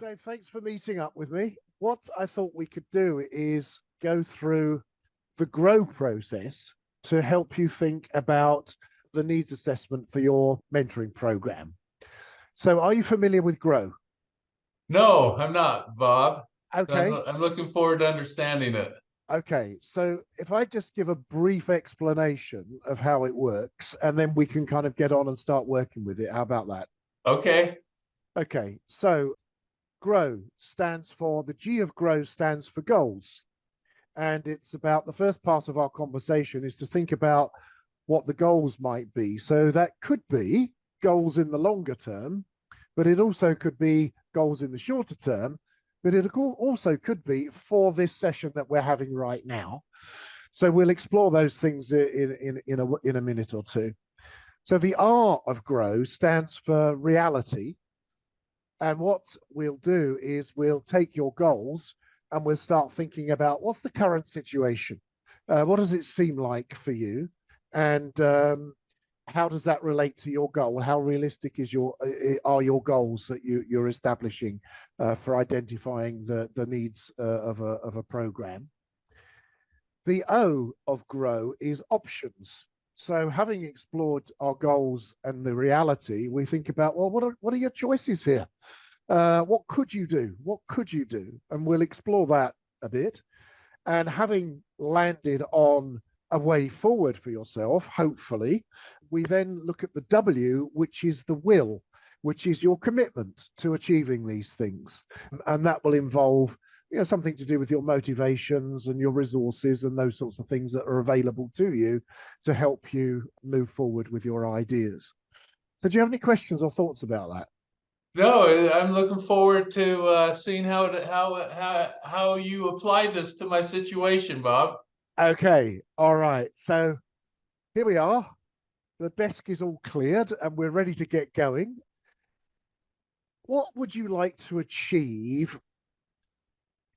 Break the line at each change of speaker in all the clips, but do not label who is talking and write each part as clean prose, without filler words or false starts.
Dave, thanks for meeting up with me. What I thought we could do is go through the GROW process to help you think about the needs assessment for your mentoring program. So, are you familiar with GROW?
No, I'm not, Bob.
Okay.
I'm looking forward to understanding it.
Okay. So, if I just give a brief explanation of how it works, and then we can kind of get on and start working with it. How about that?
Okay.
Okay. So, GROW stands for the G of GROW stands for goals. And it's about the first part of our conversation is to think about what the goals might be. So that could be goals in the longer term, but it also could be goals in the shorter term, but it also could be for this session that we're having right now. So we'll explore those things in a minute or two. So the R of GROW stands for reality. And what we'll do is we'll take your goals and we'll start thinking about what's the current situation? What does it seem like for you? And how does that relate to your goal? How realistic are your goals that you're establishing for identifying the needs of a program? The O of GROW is options. So having explored our goals and the reality, we think about, well, what are your choices here? What could you do? What could you do? And we'll explore that a bit. And having landed on a way forward for yourself, hopefully, we then look at the W, which is the will, which is your commitment to achieving these things. And that will involve something to do with your motivations and your resources and those sorts of things that are available to you to help you move forward with your ideas. So do you have any questions or thoughts about that?
No, I'm looking forward to seeing how you apply this to my situation, Bob.
Okay, all right. So here we are. The desk is all cleared and we're ready to get going. What would you like to achieve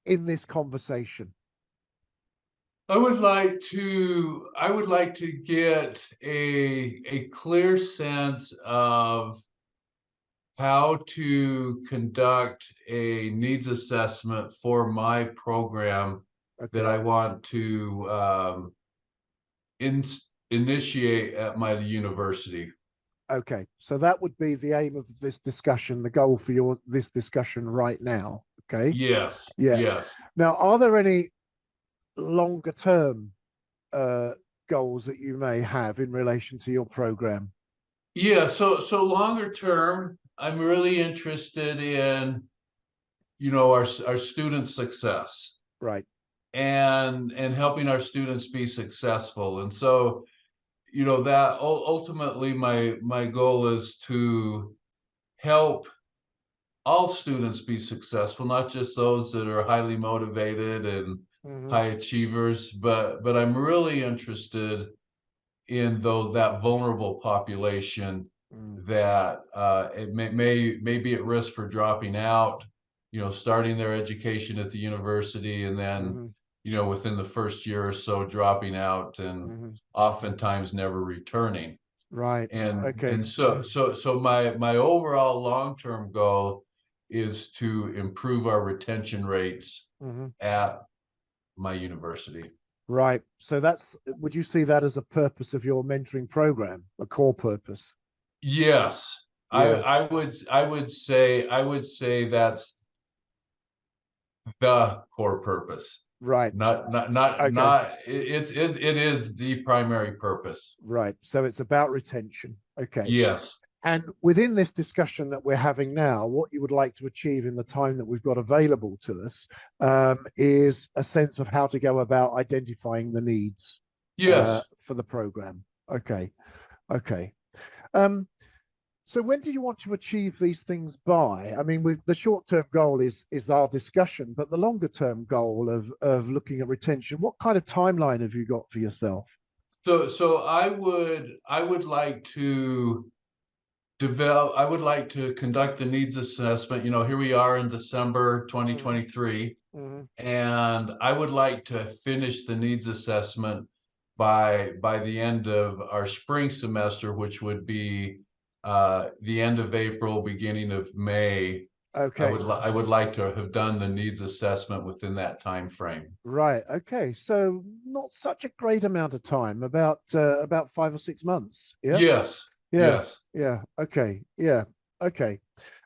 in this conversation?
I would like to get a clear sense of how to conduct a needs assessment for my program that
Okay.
I want to initiate at my university.
Okay. So that would be the aim of this discussion, the goal for this discussion right now. Okay.
Yes,
Yeah.
yes.
Now, are there any longer term uh, goals that you may have in relation to your program?
Yeah, so longer term, I'm really interested in, our student success
Right.
and helping our students be successful. And so, that ultimately my goal is to help all students be successful, not just those that are highly motivated and
Hmm.
high achievers, but I'm really interested in that vulnerable population
Mm.
that it may be at risk for dropping out, starting their education at the university and then,
Hmm.
within the first year or so dropping out and
Hmm.
oftentimes never returning.
Right.
And
Okay.
so my overall long-term goal is to improve our retention rates
Hmm.
at my university.
Right. So would you see that as a purpose of your mentoring program, a core purpose?
Yes,
Yeah.
I would say that's the core purpose.
Right. Okay.
It is the primary purpose.
Right. So it's about retention. Okay.
Yes.
And within this discussion that we're having now, what you would like to achieve in the time that we've got available to us is a sense of how to go about identifying the needs
Yes.
for the program. Okay. Okay. Um, so when do you want to achieve these things by? I mean, the short-term goal is our discussion, but the longer-term goal of looking at retention, what kind of timeline have you got for yourself?
So I would like to conduct the needs assessment. Here we are in December
Mhm.
2023,
Mhm.
and I would like to finish the needs assessment by the end of our spring semester, which would be the end of April, beginning of May.
Okay.
I would like to have done the needs assessment within that time frame.
Right. Okay. So not such a great amount of time, about 5 or 6 months. Yeah.
Yes,
Yeah.
yes.
Yeah. Okay. Yeah. Okay.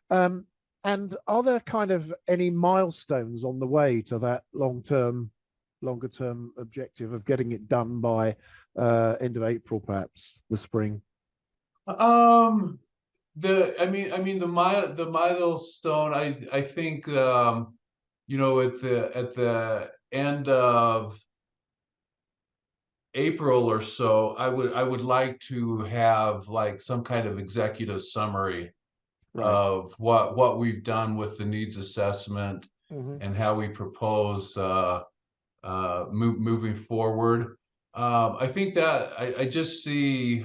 Um, and are there kind of any milestones on the way to that longer term objective of getting it done by end of April, perhaps the spring?
Um, I mean the milestone. I think you know, at the end of April or so, I would like to have like some kind of executive summary
Right.
of what we've done with the needs assessment
Hmm.
and how we propose moving forward. I think that I just see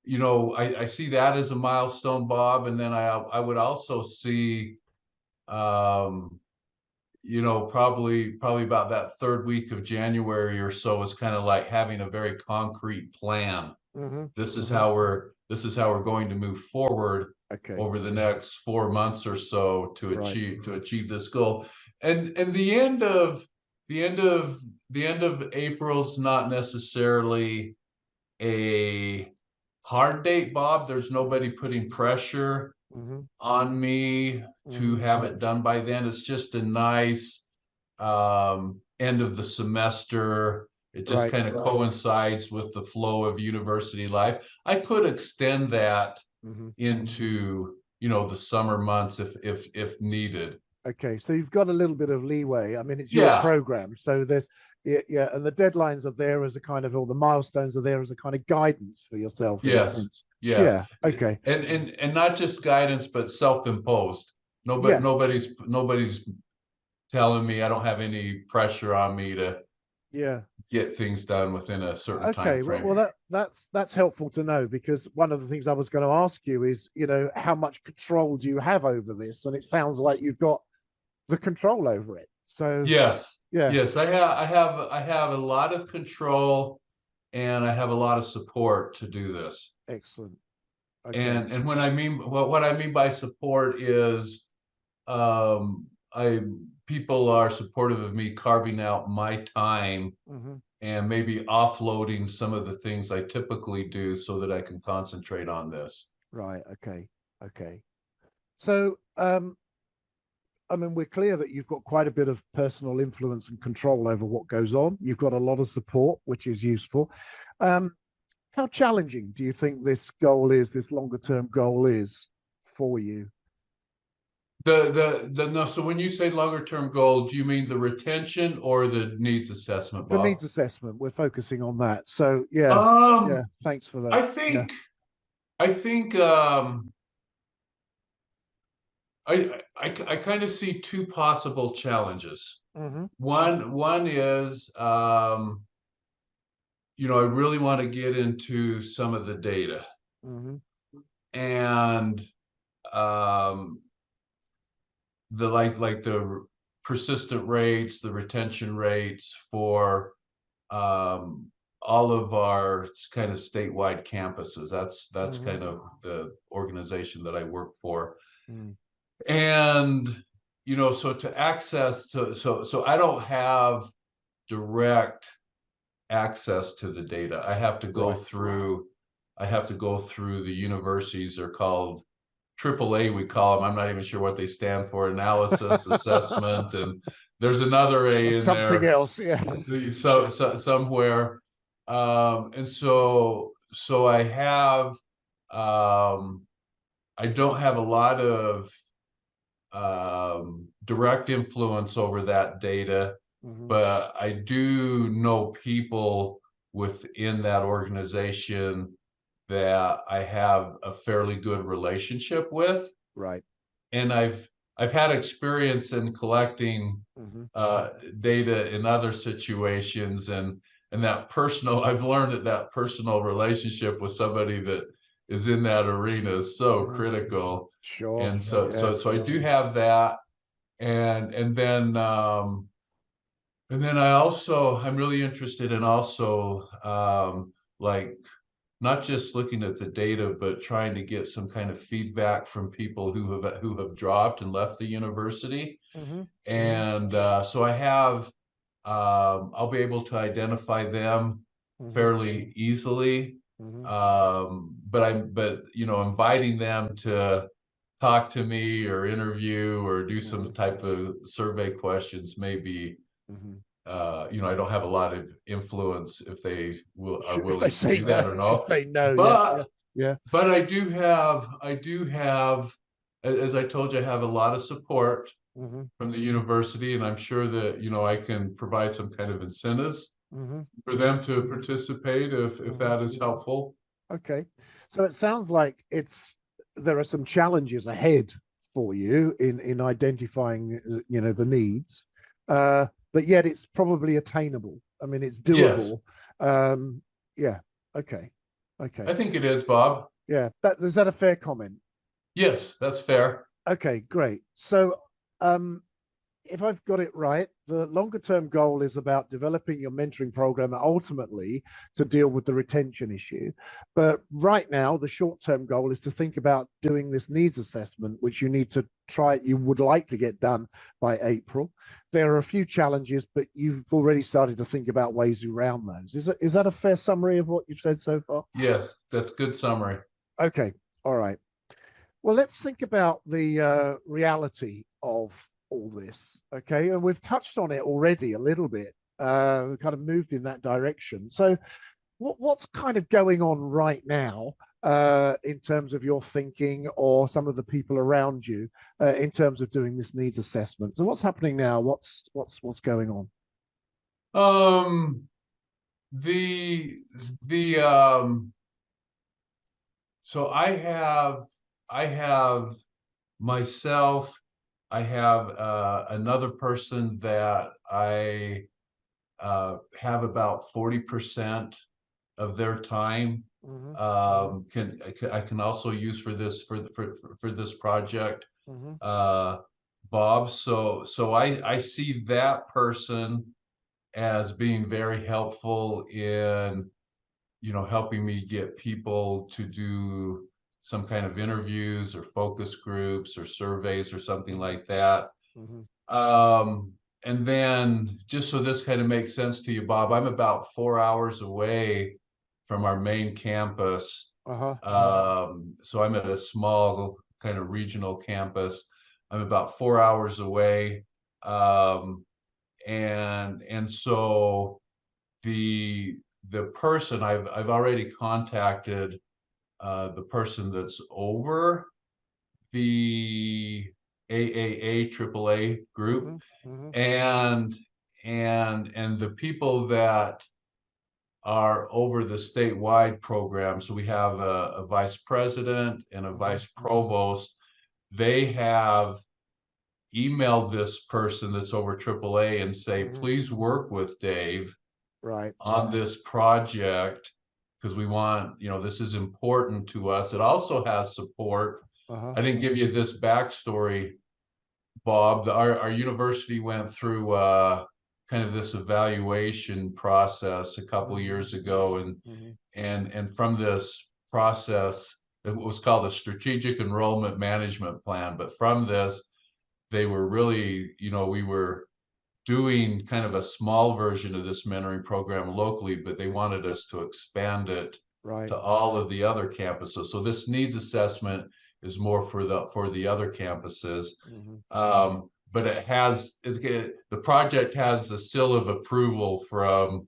you know, I see that as a milestone, Bob, and then I would also see um, you know, probably about that third week of January or so is kind of like having a very concrete plan.
Hmm.
This is
Hmm.
how we're going to move forward
Okay.
over the next 4 months or so
Right.
to achieve this goal. And the end of the end of April's not necessarily a hard date, Bob. There's nobody putting pressure
Hmm.
on me to
Hmm.
have it done by then. It's just a nice end of the semester. It just
Right.
kind of coincides with the flow of university life. I could extend that
Hmm.
into, you know, the summer months if needed.
Okay, so you've got a little bit of leeway. I mean, it's your
Yeah.
program, so there's yeah, yeah, and the deadlines are there as a kind of, or the milestones are there as a kind of guidance for yourself in a
Yes.
sense.
Yes.
Yeah. Okay.
And not just guidance, but self-imposed.
Yeah.
Nobody's telling me, I don't have any pressure on me to
Yeah.
get things done within a certain time
Okay. Well,
frame.
that's helpful to know, because one of the things I was going to ask you is, how much control do you have over this? And it sounds like you've got the control over it. So
Yes.
yeah,
Yes, I have a lot of control and I have a lot of support to do this.
excellent. Okay.
And when I mean what I mean by support is I people are supportive of me carving out my time
Hmm.
and maybe offloading some of the things I typically do so that I can concentrate on this.
Right. Okay. Okay. So I mean, we're clear that you've got quite a bit of personal influence and control over what goes on. You've got a lot of support, which is useful. Um, how challenging do you think this longer term goal is for you?
The no, so when you say longer term goal, do you mean the retention or the needs assessment,
The
Bob?
needs assessment, we're focusing on that. So yeah, yeah,
Um,
thanks for that.
I
Yeah.
think I think I kind of see two possible challenges.
Hmm.
One is you know, I really want to get into some of the data
Hmm.
and um the like the persistent rates, the retention rates for um all of our kind of statewide campuses. That's
Hmm.
kind of the organization that I work for.
Hmm.
And you know, so to access to so I don't have direct access to the data.
Right.
I have to go through the universities. They're called AAA, we call them. I'm not even sure what they stand for, analysis, assessment, and there's another A
And
in
something
there
else. Yeah.
somewhere. And so I don't have a lot of direct influence over that data,
Hmm.
but I do know people within that organization that I have a fairly good relationship with,
Right.
and I've had experience in collecting
Hmm.
data in other situations, and that personal I've learned that that personal relationship with somebody that is in that arena is so
Hmm.
critical.
Sure.
And
Yeah.
so I do have that, and then I'm really interested in also like not just looking at the data, but trying to get some kind of feedback from people who have dropped and left the university.
Mm-hmm.
And so I'll be able to identify them
Mm-hmm.
fairly easily.
Mm-hmm.
But inviting them to talk to me or interview or do some
Mm-hmm.
type of survey questions, maybe
Mm-hmm.
I don't have a lot of influence if they are
Sure, if they
willing to
say
do
no,
that or
if they
not.
say no, yeah, yeah,
But
yeah.
but I do have, as I told you, I have a lot of support
Mm-hmm.
from the university, and I'm sure that I can provide some kind of incentives
Mm-hmm.
for them to participate if
Mm-hmm.
that is helpful.
Okay. So it sounds like there are some challenges ahead for you in identifying the needs, but yet it's probably attainable. I mean, it's
Yes,
doable. Um, yeah. Okay. Okay.
I think it is, Bob.
Yeah. Is that a fair comment?
Yes, that's fair.
Okay. Great. So, um, if I've got it right, the longer term goal is about developing your mentoring program ultimately to deal with the retention issue. But right now, the short term goal is to think about doing this needs assessment, which you would like to get done by April. There are a few challenges, but you've already started to think about ways around those. Is that a fair summary of what you've said so far?
Yes, that's good summary.
Okay. All right. Well, let's think about the reality of all this. Okay. And we've touched on it already a little bit, kind of moved in that direction. So, what's kind of going on right now in terms of your thinking or some of the people around you in terms of doing this needs assessment? So, what's happening now? What's going on?
Um, the so I have myself. I have another person that I have about 40% of their time.
Hmm.
I can also use for this project,
Hmm.
uh, Bob. So I see that person as being very helpful in helping me get people to do some kind of interviews or focus groups or surveys or something
Hmm.
like that.
Hmm.
Um, and then just so this kind of makes sense to you, Bob, I'm about 4 hours away from our main campus.
Uh-huh.
So I'm at a small kind of regional campus. I'm about 4 hours away. Um, and so the person I've already contacted the person that's over the AAA group,
Hmm. Hmm.
and and the people that are over the statewide program. So we have a vice president and a
Hmm.
vice provost. They have emailed this person that's over AAA and say,
Hmm.
please work with Dave
Right.
on this project because we want, this is important to us. It also has support.
Uh-huh.
I didn't give you this backstory, Bob. Our university went through kind of this evaluation process a couple of
Hmm.
years ago,
Hmm.
and from this process, it was called a strategic enrollment management plan. But from this, they were really, we were doing kind of a small version of this mentoring program locally, but they wanted us to expand it
Right.
to all of the other campuses. So this needs assessment is more for the other campuses.
Hmm.
But the project has a seal of approval from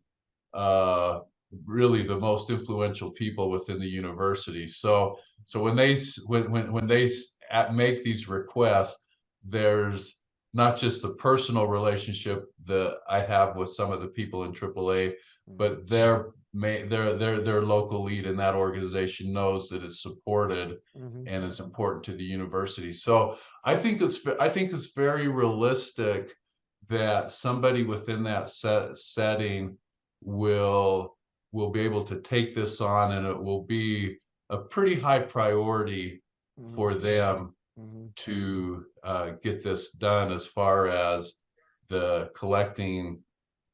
uh, really the most influential people within the university. So when they make these requests, there's not just the personal relationship that I have with some of the people in AAA, but their local lead in that organization knows that it's supported
Hmm.
and it's important to the university. So I think it's very realistic that somebody within that setting will be able to take this on, and it will be a pretty high priority
Hmm.
for them
Hmm.
to get this done as far as the collecting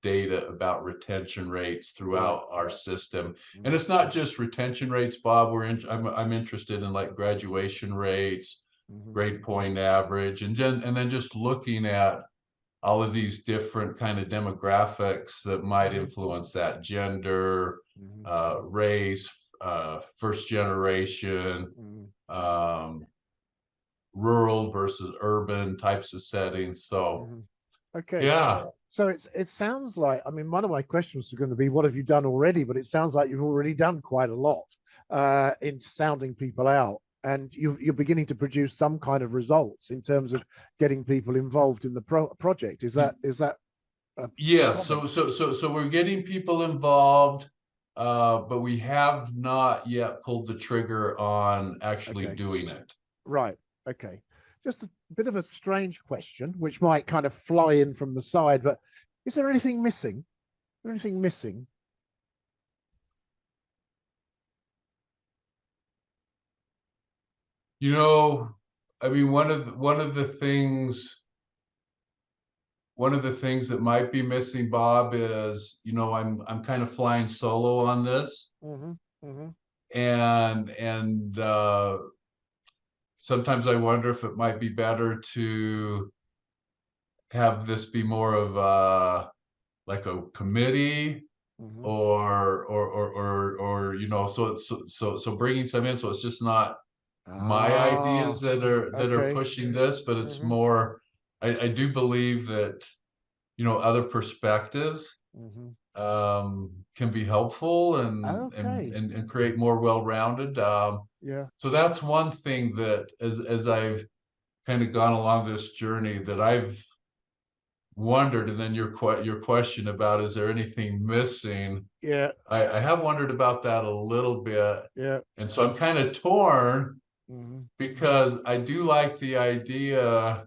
data about retention rates throughout our system. And
Mhm.
it's not just retention rates, Bob. I'm interested in like graduation rates,
Mhm.
grade point average, and then just looking at all of these different kind of demographics that might influence that: gender, race, first generation,
Mhm.
rural versus urban types of settings. So
Mhm. Okay.
yeah.
So it sounds like, I mean, one of my questions is going to be, what have you done already? But it sounds like you've already done quite a lot in sounding people out, and you're beginning to produce some kind of results in terms of getting people involved in the project. Is that a
Yes,
comment?
so we're getting people involved, but we have not yet pulled the trigger on actually
Okay.
doing it.
Right. Okay. Just a bit of a strange question, which might kind of fly in from the side, but is there anything missing? Is there anything missing?
You know, I mean, one of the things that might be missing, Bob, is, I'm kind of flying solo on this,
Mm-hmm. Mm-hmm.
and sometimes I wonder if it might be better to have this be more of like a committee,
Mm-hmm.
or so bringing some in, so it's just not my
Ah,
ideas that are
okay.
pushing this, but it's
Mm-hmm.
more, I do believe that other perspectives
Mm-hmm.
can be helpful and and
Okay.
and, and create more well-rounded.
Yeah.
So that's one thing that, as I've kind of gone along this journey, that I've wondered. And then your question about, is there anything missing?
Yeah.
I have wondered about that a little bit,
Yeah.
and so I'm kind of torn,
Mm-hmm.
because I do like the idea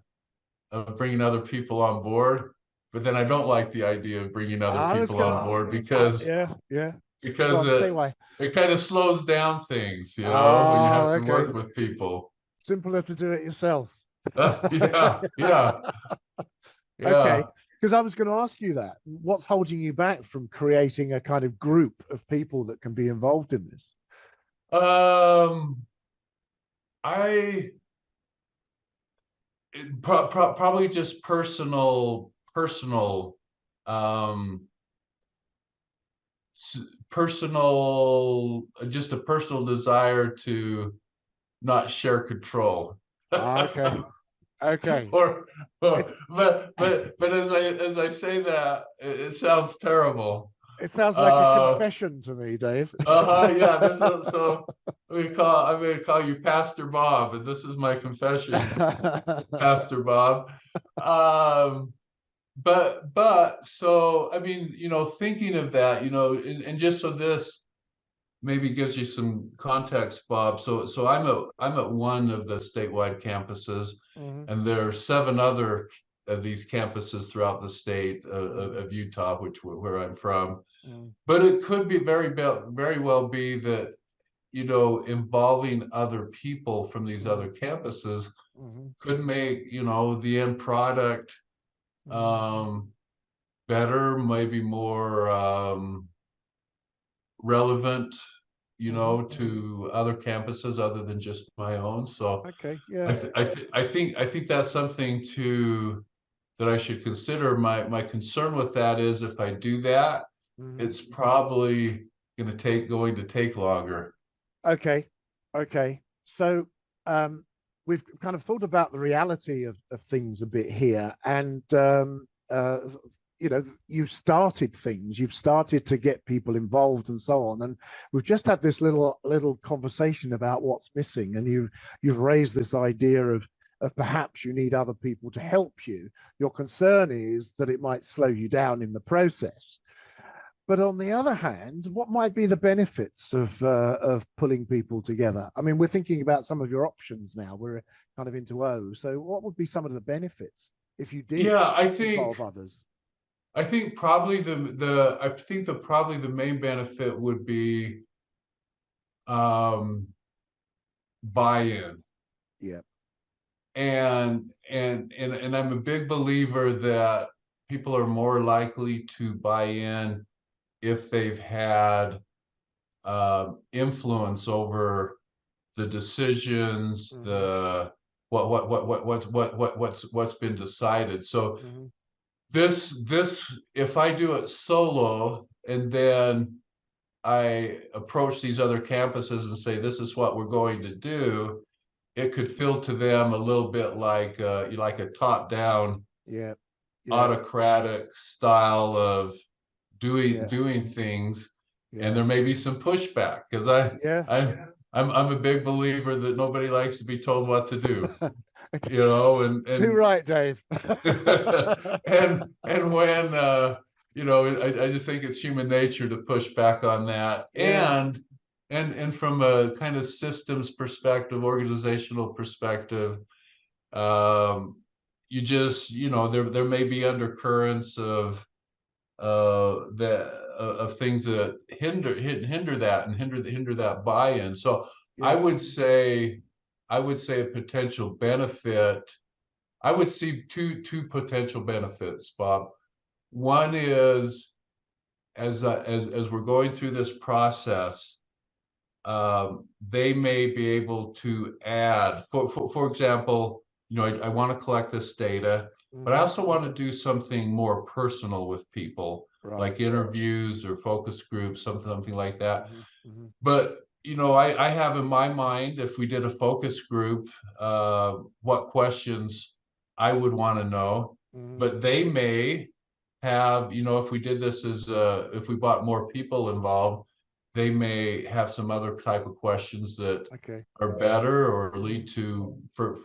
of bringing other people on board, but then I don't like the idea of bringing other
I was
people on
gonna.
board, because
Yeah. Yeah. Go
because
on. Say
it
why.
it kind of slows down things, when you
Oh,
have to
okay.
work with people.
Simpler to do it yourself.
Yeah, yeah,
Okay.
yeah.
Because I was going to ask you that. What's holding you back from creating a kind of group of people that can be involved in this?
Um, I probably just um, just a personal desire to not share control.
Okay. Okay.
or,
It's
but as I say that, it sounds terrible.
it sounds like a
Uh,
confession to me, Dave.
yeah. So I'm going to call you Pastor Bob, and this is my confession, Pastor Bob. Um, but so, I mean, thinking of that, and just so this maybe gives you some context, Bob. So I'm at one of the statewide campuses,
Mhm,
and there are 7 other of these campuses throughout the state
mhm,
of Utah, where I'm from.
mhm,
But it could be very well be that, involving other people from these
mhm,
other campuses
mhm,
could make, the end product
mhm,
um, better, maybe more relevant,
mhm.
to other campuses other than just my own. So
Okay. Yeah.
I think that's something that I should consider. My concern with that is, if I do that,
Mhm.
it's probably going to take longer.
Okay. Okay. So we've kind of thought about the reality of things a bit here, and you've started things, you've started to get people involved and so on, and we've just had this little conversation about what's missing, and you've raised this idea of perhaps you need other people to help you. Your concern is that it might slow you down in the process. But on the other hand, what might be the benefits of pulling people together? I mean, we're thinking about some of your options now. We're kind of into O. So, what would be some of the benefits if you did
Yeah,
involve others?
I think probably the main benefit would be um, buy-in.
Yeah.
And I'm a big believer that people are more likely to buy in if they've had influence over the decisions,
Mhm.
the what's been decided. So
Mhm.
this if I do it solo and then I approach these other campuses and say this is what we're going to do, it could feel to them a little bit like a top down
Yeah. Yeah.
autocratic style of
Yeah.
doing things, and
Yeah.
there may be some pushback because
Yeah.
I'm a big believer that nobody likes to be told what to do, you know,
Too
and
right, Dave.
and when you know, I just think it's human nature to push back on that,
Yeah.
and from a kind of systems perspective, organizational perspective, um, you just, you know, there may be undercurrents of that of things that hinder that and hinder that buy-in. So I
Yeah.
would say a potential benefit. I would see two potential benefits, Bob. One is as we're going through this process, they may be able to add, for example, you know, I want to collect this data, but I
Mhm.
also want to do something more personal with people,
Right.
like interviews or focus groups, something like that.
Mhm. Mhm.
But you know, I have in my mind, if we did a focus group, what questions I would want to know.
Mhm.
But they may have, you know, if we did this as if we brought more people involved, they may have some other type of questions that
Okay.
are better or
Mhm.
lead to for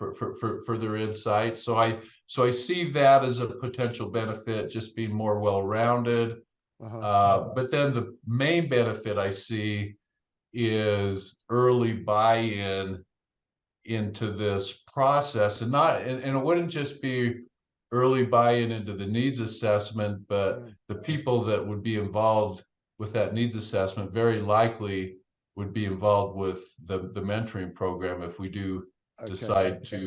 further insight. So I see that as a potential benefit, just being more well-rounded.
Uh-huh.
But then the main benefit I see is early buy-in into this process, and not and it wouldn't just be early buy-in into the needs assessment, but
Mm.
the people that would be involved with that needs assessment very likely would be involved with the mentoring program if we do
Okay.
decide to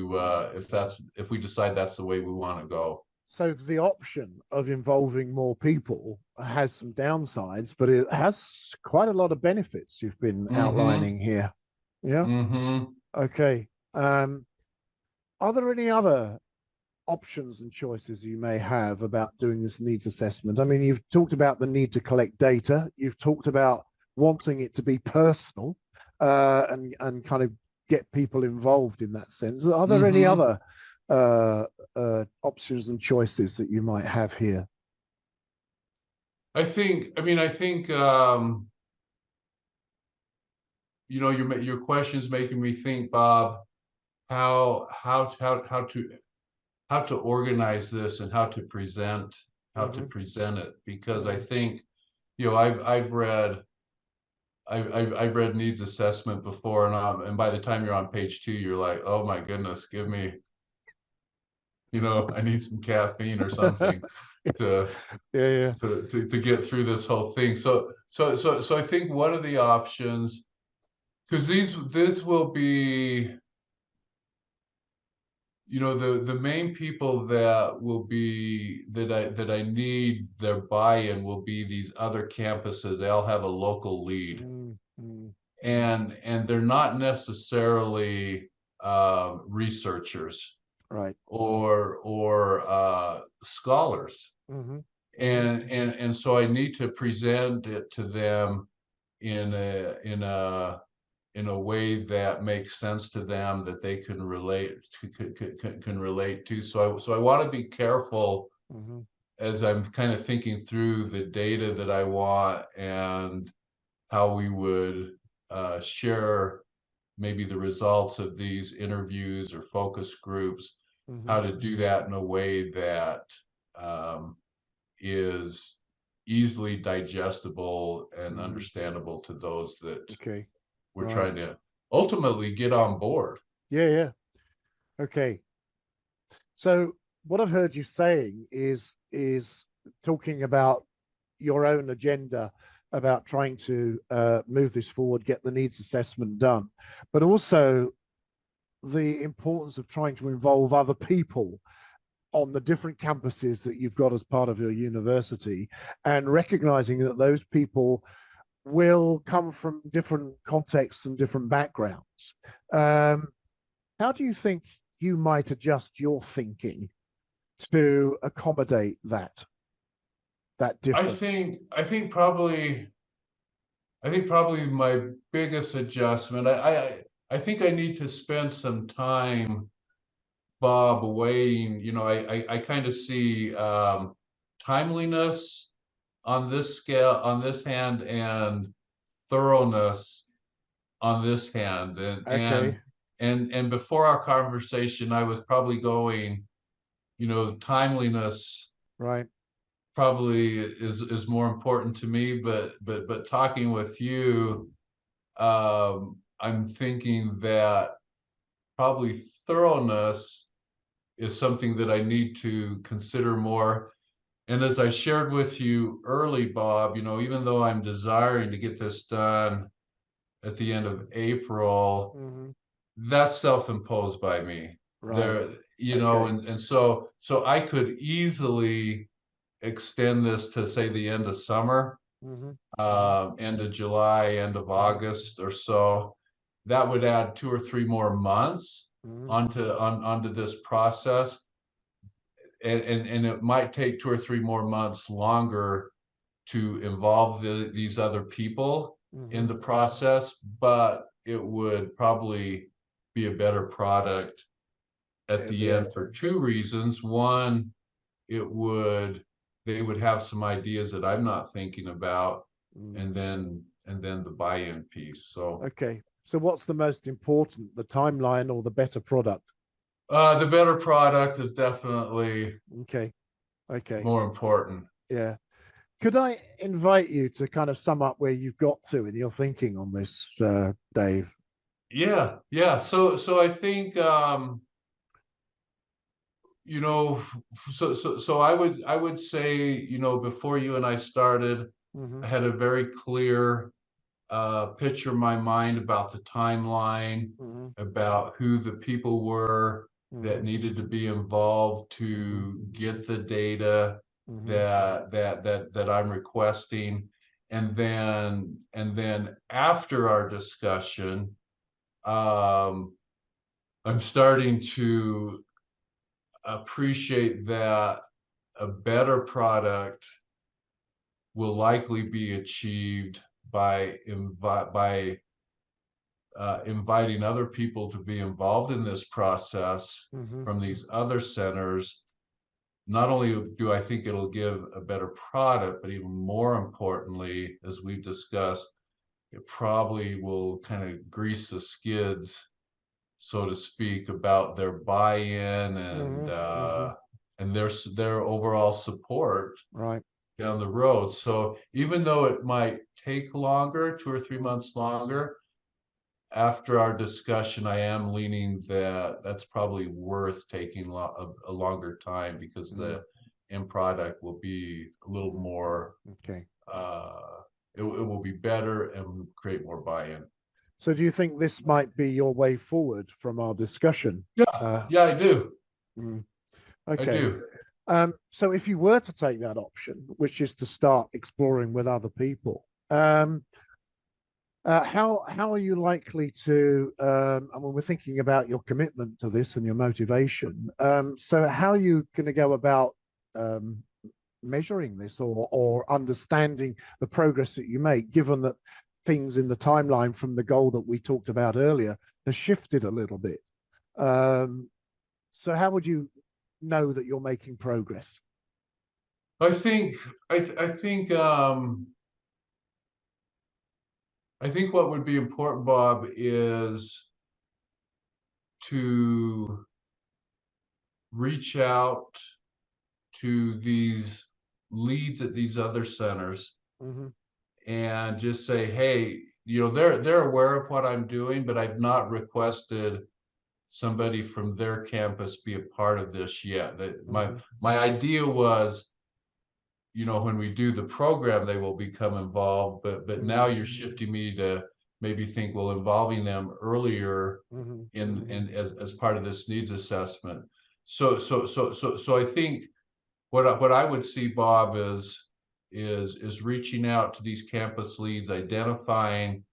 if we decide that's the way we want to go.
So the option of involving more people has some downsides, but it has quite a lot of benefits you've been
Mm-hmm.
outlining here. Yeah.
Mm-hmm.
Okay. Are there any other options and choices you may have about doing this needs assessment? I mean, you've talked about the need to collect data. You've talked about wanting it to be personal, and kind of get people involved in that sense. Are there any
Mm-hmm.
other options and choices that you might have here?
I think you know, your question's making me think, Bob, how to organize this and
Hmm.
present it, because I
Hmm.
think, you know, I've read needs assessment before, and by the time you're on page 2, you're like, oh my goodness, give me, you know, I need some caffeine or something
Yes.
to
Yeah. Yeah.
to get through this whole thing. So I think one of the options, because this will be, you know, the main people that will be that I need their buy-in will be these other campuses. They all have a local lead,
Mm, mm,
and they're not necessarily researchers
right.
or scholars,
Hmm. Hmm.
and so I need to present it to them in a way that makes sense to them, that they can relate can relate to. So I want to be careful
Hmm.
as I'm kind of thinking through the data that I want and how we would share maybe the results of these interviews or focus groups,
Hmm.
how to do that in a way that um, is easily digestible and
Hmm.
understandable to those that
Okay.
we're
Right.
trying to ultimately get on board.
Yeah. Yeah. Okay. So what I've heard you saying is talking about your own agenda about trying to move this forward, get the needs assessment done, but also the importance of trying to involve other people on the different campuses that you've got as part of your university, and recognizing that those people will come from different contexts and different backgrounds. How do you think you might adjust your thinking to accommodate that difference?
I think probably my biggest adjustment, I think I need to spend some time, Bob, weighing, I kind of see timeliness on this scale, on this hand, and thoroughness on this hand.
Okay,
And before our conversation, I was probably going, timeliness
right.
probably is more important to me, but talking with you, I'm thinking that probably thoroughness is something that I need to consider more. And as I shared with you early, Bob, even though I'm desiring to get this done at the end of April,
Hmm.
that's self-imposed by me.
Right.
There,
Okay.
and so I could easily extend this to, say, the end of summer,
Hmm.
end of July, end of August or so. That would add 2 or 3 more months
Hmm.
onto this process, and it might take 2 or 3 more months longer to involve these other people in
Hmm.
the process, but it would probably be a better product at
At
the
the
end
end.
for 2 reasons. One, they would have some ideas that I'm not thinking about,
Mm.
and then the buy-in piece. So
Okay. So what's the most important, the timeline or the better product?
the better product is definitely
Okay. Okay.
more important.
Yeah. Could I invite you to kind of sum up where you've got to in your thinking on this, Dave?
Yeah, yeah. So I think you know, so I would say, before you and I started,
Hmm.
I had a very clear picture in my mind about the timeline,
Hmm.
about who the people were that
Hmm.
needed to be involved
Hmm.
to get the data
Hmm.
that I'm requesting. And then after our discussion, um, I'm starting to appreciate that a better product will likely be achieved by inviting other people to be involved in this process
Hmm.
from these other centers. Not only do I think it'll give a better product, but even more importantly, as we've discussed, it probably will kind of grease the skids, so to speak, about their buy-in
Hmm. Hmm.
and their overall support
Right.
down the road. So even though it might take longer, 2 or 3 months longer, after our discussion, I am leaning that that's probably worth taking a longer time, because
Mm.
the end product will be a little more,
Okay.
it will be better and create more buy-in.
So do you think this might be your way forward from our discussion?
Yeah,
Uh,
yeah, I do.
mm,
I
okay.
do.
So if you were to take that option, which is to start exploring with other people, how are you likely to? I mean, we're thinking about your commitment to this and your motivation. So how are you going to go about um, measuring this or understanding the progress that you make, given that things in the timeline from the goal that we talked about earlier has shifted a little bit? Um, so how would you know that you're making progress?
I think I think I think what would be important, Bob, is to reach out to these leads at these other centers
Hmm.
and just say, hey, they're aware of what I'm doing, but I've not requested somebody from their campus be a part of this yet. That my
Hmm.
my idea was, when we do the program, they will become involved, but now
Hmm.
you're shifting me to maybe think, well, involving them earlier
Hmm.
in as part of this needs assessment. so I think what I would see, Bob, is reaching out to these campus leads, identifying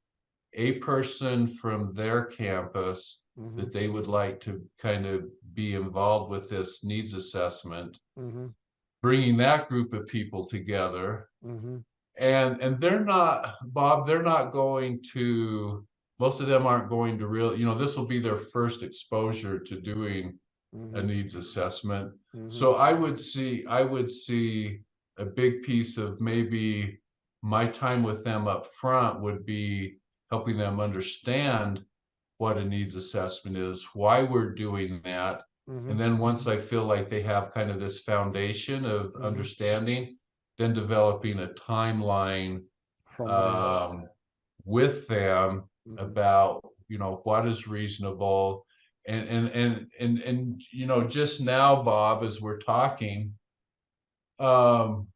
a person from their campus
Mhm.
that they would like to kind of be involved with this needs assessment,
Mhm.
bringing that group of people together.
Mhm.
And they're not, Bob, they're not going to, most of them aren't going to really, this will be their first exposure to doing a
Mhm.
needs assessment.
Mhm.
So I would see a big piece of maybe my time with them up front would be helping them understand what a needs assessment is, why we're doing that. And
Mhm.
then once I feel like they have kind of this foundation of
Mhm.
understanding, then developing a timeline
From there.
um, with them
Mhm.
about what is reasonable. And just now, Bob, as we're talking, um,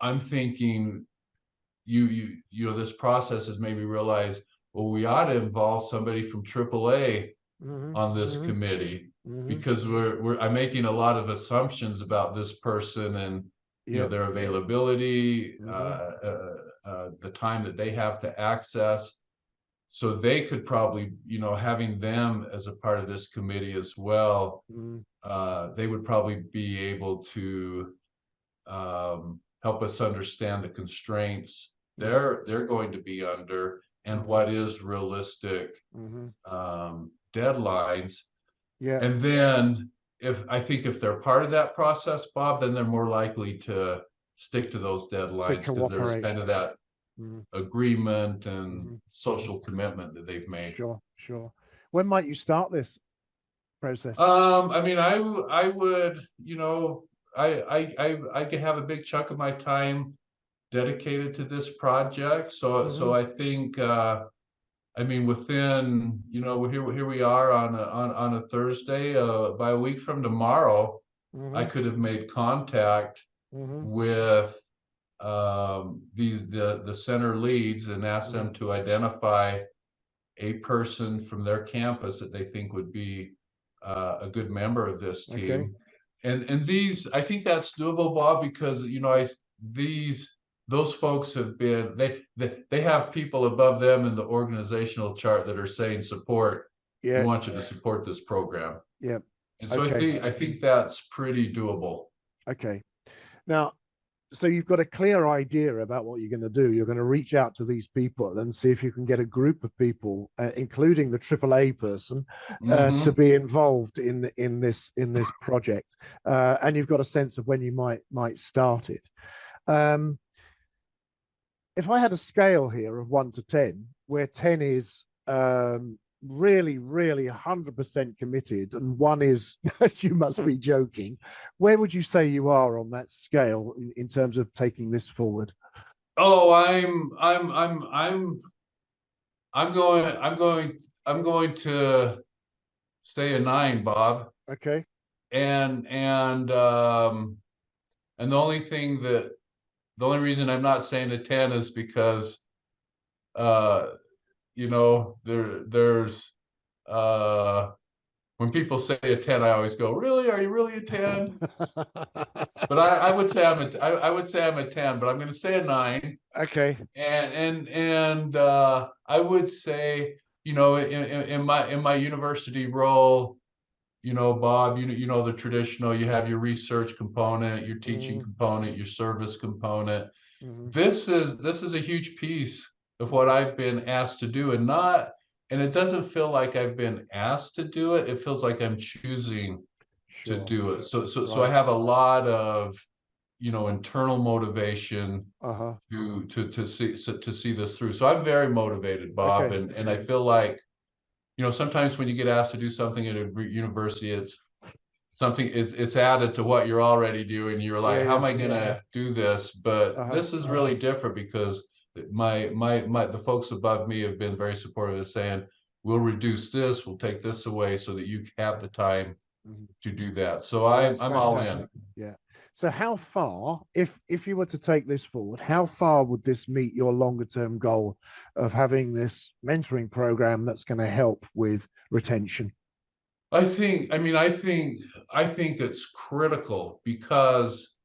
I'm thinking this process has made me realize, well, we ought to involve somebody from AAA
Mhm.
on this
Mhm.
committee,
Mhm.
because I'm making a lot of assumptions about this person and
Yep.
their availability,
Mhm.
the time that they have to access. So they could probably, having them as a part of this committee as well,
Mhm.
they would probably be able to help us understand the constraints
Mhm.
they're going to be under, and
Mhm.
what is realistic
Mhm.
deadlines.
Yeah.
And then if they're part of that process, Bob, then they're more likely to stick to those
To
deadlines because there's
cooperate.
kind of that
Mhm.
agreement and
Mhm. Mhm.
social commitment that they've made.
Sure. Sure. When might you start this process?
I mean, I would, I could have a big chunk of my time dedicated to this project. So
Mhm.
I think, I mean, within, here we are on a Thursday, by a week from tomorrow, I
Mhm.
could have made contact
Mhm.
with the center leads and asked
Mhm.
them to identify a person from their campus that they think would be a good member of this
Okay.
team. And these, I think that's doable, Bob, because these those folks have been, they have people above them in the organizational chart that are saying support. We
Yeah.
want you to support this program.
Yeah.
And so I
Okay.
think I think that's pretty doable.
Okay. Now, so you've got a clear idea about what you're going to do. You're going to reach out to these people and see if you can get a group of people, including the AAA person, to
Hmm.
be involved in this project. And you've got a sense of when you might start it. Um, if I had a scale here of 1 to 10, where 10 is really, really 100% committed, and 1 is you must be joking, where would you say you are on that scale in terms of taking this forward?
Oh, I'm going to say a 9, Bob.
Okay.
And and and the only reason I'm not saying a 10 is because uh there's when people say a 10, I always go, really? Are you really a 10? But I would say I would say I'm a 10, but I'm going to say a 9.
Okay.
And I would say, in my university role, Bob, the traditional, you have your research component, your teaching
Mhm.
component, your service component.
Mhm.
This is a huge piece of what I've been asked to do, and it doesn't feel like I've been asked to do it. It feels like I'm choosing to
Sure.
do it. So I
Right.
have a lot of, internal motivation
Uh-huh.
to see this through. So I'm very motivated, Bob,
Okay.
and I feel like, sometimes when you get asked to do something at a university, it's added to what you're already doing. You're
Yeah,
like, how
yeah.
am I gonna do this? But
Uh-huh.
this is really different because the folks above me have been very supportive of saying, we'll reduce this, we'll take this away so that you have the time
Mhm.
to do that. So
Well,
I'm
that's
I'm all in.
fantastic. Yeah. So how far, if you were to take this forward, how far would this meet your longer term goal of having this mentoring program that's going to help with retention?
I think it's critical because,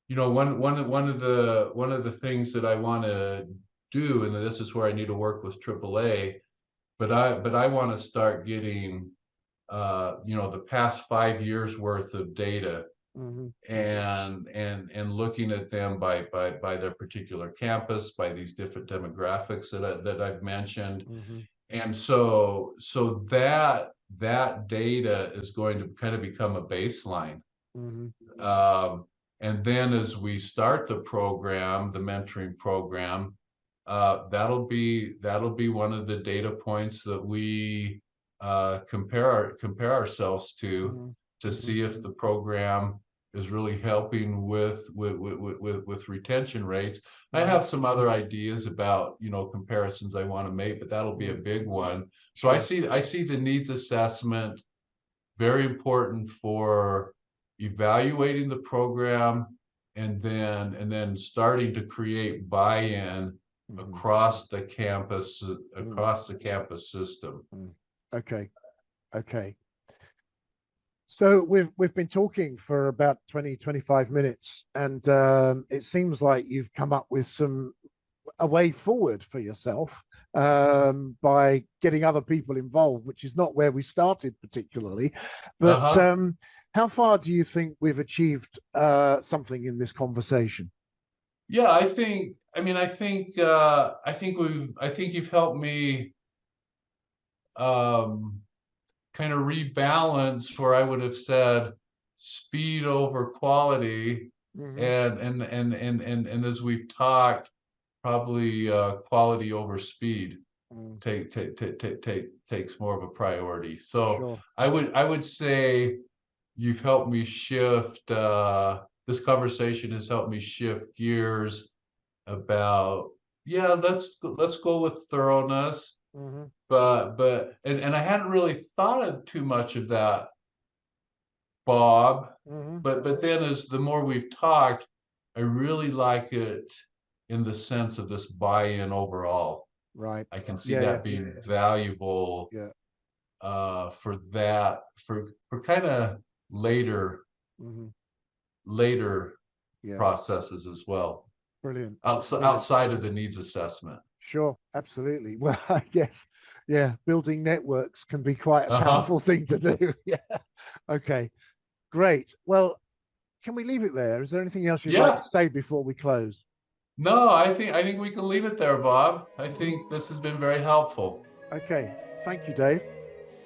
you know, one of the things that I want to do, and this is where I need to work with AAA, but I want to start getting, you know, the past 5 years worth of data
Hmm.
and looking at them by their particular campus, by these different demographics that I've mentioned.
Hmm.
And so that data is going to kind of become a baseline.
Hmm.
Um, and then as we start the program, the mentoring program, that'll be one of the data points that we compare ourselves
Hmm.
to
Hmm.
see if the program is really helping with retention rates. I
Hmm.
have some other ideas about, you know, comparisons I want to make, but that'll be a
Hmm.
big one. So
Sure.
I see the needs assessment very important for evaluating the program and then starting to create buy-in
Hmm. Hmm.
across the campus system.
Hmm. Okay. Okay. So we've been talking for about 20-25 minutes, and it seems like you've come up with a way forward for yourself by getting other people involved, which is not where we started particularly. But
Uh-huh.
how far do you think we've achieved something in this conversation?
Yeah, I think you've helped me um kind of rebalance where I would have said speed over quality,
Hmm.
and as we've talked, probably quality over speed
Mm,
takes more of a priority. So
sure.
I would say you've helped me shift. This conversation has helped me shift gears about, yeah, let's go with thoroughness,
Hmm.
and I hadn't really thought of too much of that, Bob.
Hmm.
But then as the more we've talked, I really like it in the sense of this buy-in overall.
Right.
I can see
Yeah. Yeah.
that being valuable
Yeah.
for that for kind of later
Hmm.
later
Yeah.
processes as well,
Brilliant. Brilliant.
outside of the needs assessment.
Sure, absolutely. Well, I guess, yeah, building networks can be quite a
Uh-huh.
powerful thing to do. Yeah. Okay, great. Well, can we leave it there? Is there anything else you'd like to
Yeah.
say before we close?
No, I think we can leave it there, Bob. I think this has been very helpful.
Okay. Thank you, Dave.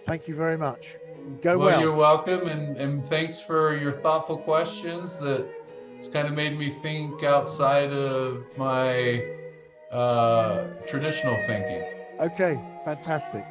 Thank you very much. Go
Well,
well.
you're welcome, and thanks for your thoughtful questions that it's kind of made me think outside of my traditional thinking.
Okay, fantastic.